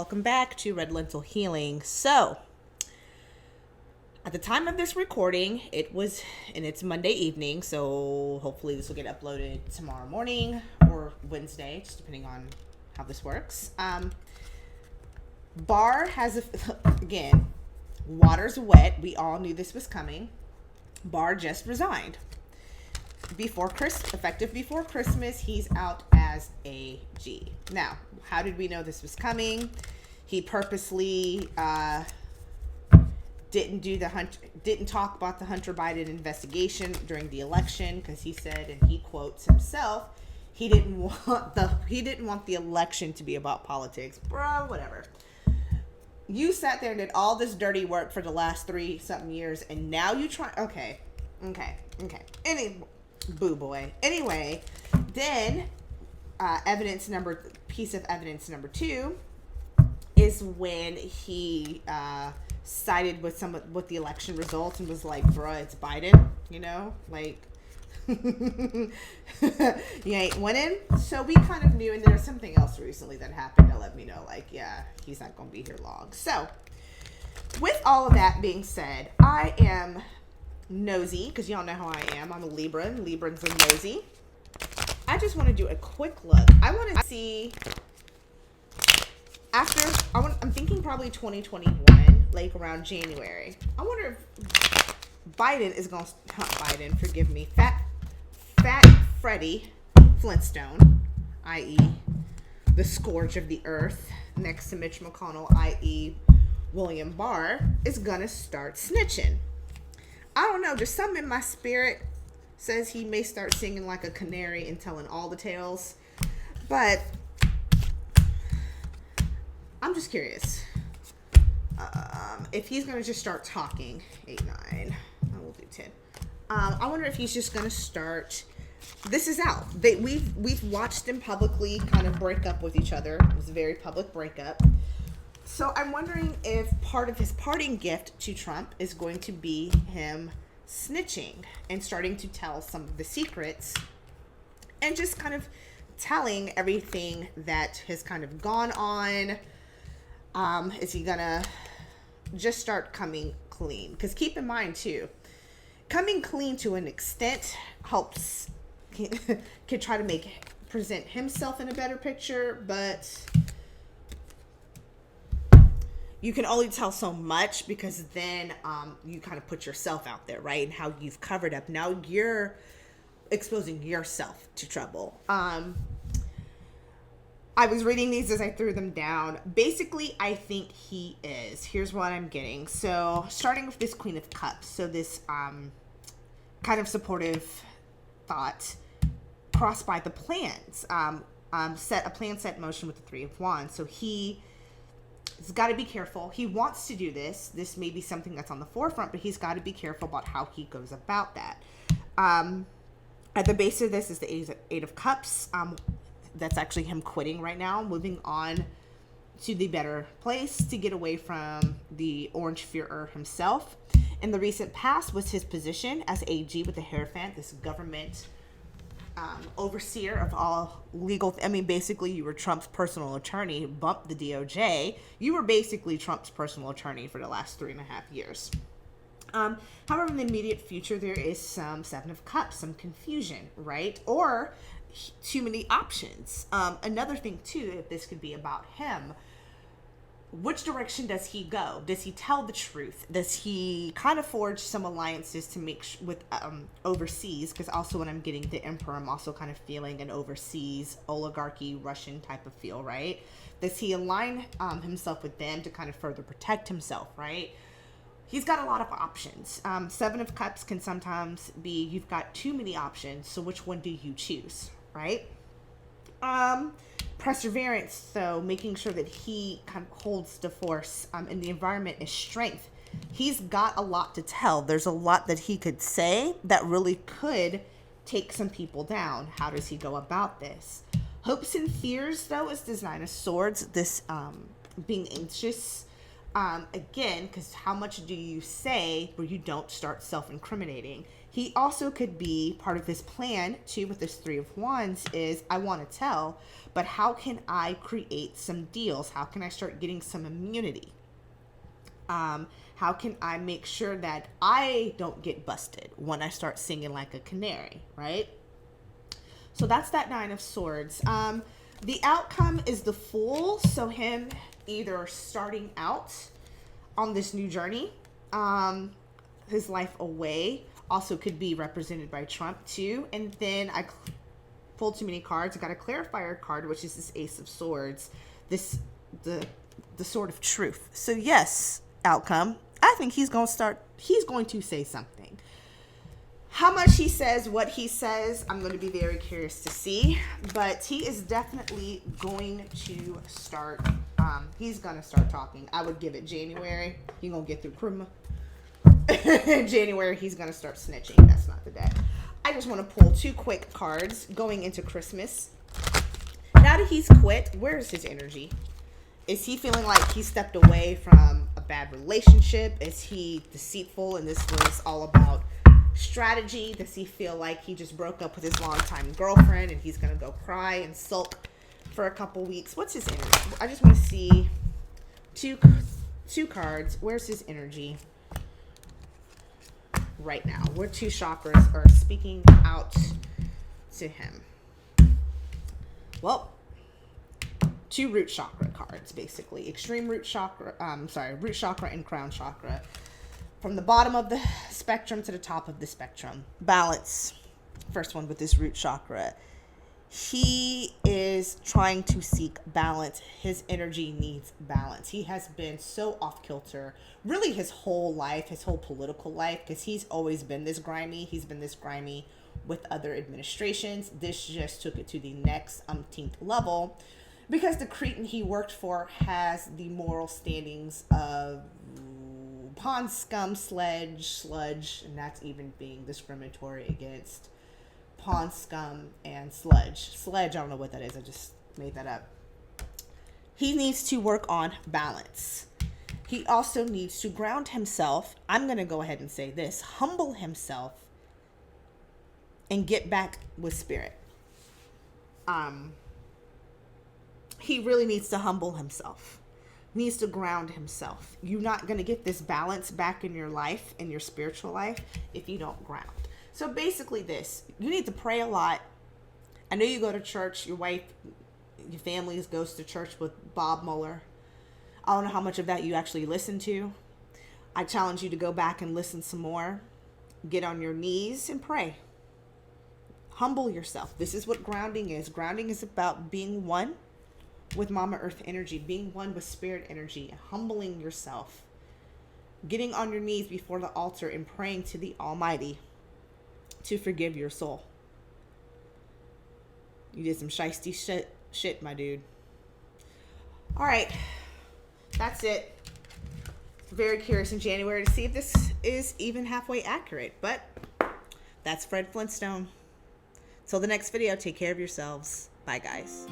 welcome back to Red Lentil Healing. So, at the time of this recording, it's Monday evening, so hopefully this will get uploaded tomorrow morning or Wednesday, just depending on how this works. Barr has, again, water's wet. We all knew this was coming. Barr just resigned. Effective before Christmas, he's out as AG. Now, how did we know this was coming? He purposely didn't talk about the Hunter Biden investigation during the election because he said, and he quotes himself, he didn't want the election to be about politics. Bro, whatever. You sat there and did all this dirty work for the last 3-something years, and now you try. Okay. Boo boy. Anyway, then piece of evidence number 2 is when he sided with the election results and was like, bruh, it's Biden, like you ain't winning. So we kind of knew, and there was something else recently that happened that let me know, like, yeah, he's not gonna be here long. So with all of that being said, I am nosy, because y'all know how I am. I'm a Libra, and Librans are nosy. I just want to do a quick look. I want to see I'm thinking probably 2021, like around January. I wonder if Biden is going to, Fat Freddy Flintstone, i.e. the scourge of the earth, next to Mitch McConnell, i.e. William Barr, is going to start snitching. I don't know, just something in my spirit says he may start singing like a canary and telling all the tales. But I'm just curious. If he's going to just start talking, 8, 9, I will do 10. I wonder if he's just going to start. This is out. We've watched them publicly kind of break up with each other. It was a very public breakup. So I'm wondering if part of his parting gift to Trump is going to be him snitching and starting to tell some of the secrets and just kind of telling everything that has kind of gone on. Is he gonna just start coming clean? Because keep in mind too, coming clean to an extent helps can try to present himself in a better picture, but you can only tell so much, because then you kind of put yourself out there, right? And how you've covered up. Now you're exposing yourself to trouble. I was reading these as I threw them down. Basically, I think he is. Here's what I'm getting. So starting with this Queen of Cups. So this kind of supportive thought crossed by the plans. Set in motion with the Three of Wands. So he's got to be careful. He wants to do this. This may be something that's on the forefront, but he's got to be careful about how he goes about that. At the base of this is the Eight of Cups. That's actually him quitting right now, moving on to the better place to get away from the Orange Führer himself. In the recent past was his position as AG with the Hierophant, this government overseer of all legal. Basically, you were Trump's personal attorney. Bumped the DOJ. You were basically Trump's personal attorney for the last 3.5 years. However, in the immediate future, there is some Seven of Cups, some confusion, right? Or too many options. Another thing too, if this could be about him, which direction does he go? Does he tell the truth? Does he kind of forge some alliances to make with overseas? Because also when I'm getting the Emperor, I'm also kind of feeling an overseas oligarchy, Russian type of feel, right? Does he align himself with them to kind of further protect himself, right? He's got a lot of options. Seven of Cups can sometimes be, you've got too many options, so which one do you choose, right? Perseverance, though, making sure that he kind of holds the force and the environment is strength. He's got a lot to tell. There's a lot that he could say that really could take some people down. How does he go about this? Hopes and fears, though, is this Nine of Swords. This being anxious. Again, because how much do you say where you don't start self-incriminating? He also could be part of this plan too with this Three of Wands is I want to tell, but how can I create some deals? How can I start getting some immunity? How can I make sure that I don't get busted when I start singing like a canary, right? So that's that Nine of Swords. The outcome is the Fool. So him either starting out on this new journey, his life away, also could be represented by Trump too. And then I pulled too many cards. I got a clarifier card, which is this Ace of Swords, the Sword of Truth. So yes, outcome, I think he's going to say something. How much he says, what he says, I'm going to be very curious to see. But he is definitely going to start, he's going to start talking. I would give it January. He's going to get through Kruma. January, he's going to start snitching. That's not the day. I just want to pull 2 quick cards going into Christmas. Now that he's quit, where is his energy? Is he feeling like he stepped away from a bad relationship? Is he deceitful and this was all about strategy? Does he feel like he just broke up with his longtime girlfriend and he's going to go cry and sulk for a couple weeks? What's his energy? I just want to see two cards. Where's his energy right now? What 2 chakras are speaking out to him? Well, 2 root chakra cards, basically. Extreme root chakra, root chakra and crown chakra. From the bottom of the spectrum to the top of the spectrum. Balance. First one with this root chakra. He is trying to seek balance. His energy needs balance. He has been so off kilter, really his whole life, his whole political life, because he's always been this grimy. He's been this grimy with other administrations. This just took it to the next umpteenth level, because the Cretan he worked for has the moral standings of pond scum, sludge, and that's even being discriminatory against pond scum and sludge. Sledge, I don't know what that is. I just made that up. He needs to work on balance. He also needs to ground himself. I'm going to go ahead and say this. Humble himself and get back with spirit. He really needs to humble himself. Needs to ground himself. You're not going to get this balance back in your life, in your spiritual life, if you don't ground. So basically this, you need to pray a lot. I know you go to church, your wife, your family goes to church with Bob Mueller. I don't know how much of that you actually listen to. I challenge you to go back and listen some more. Get on your knees and pray. Humble yourself. This is what grounding is. Grounding is about being one with Mama Earth energy, being one with spirit energy, humbling yourself, getting on your knees before the altar and praying to the Almighty to forgive your soul. You did some shiesty shit, my dude. All right, that's it. Very curious in January to see if this is even halfway accurate, but that's Fred Flintstone. Till the next video, take care of yourselves. Bye, guys.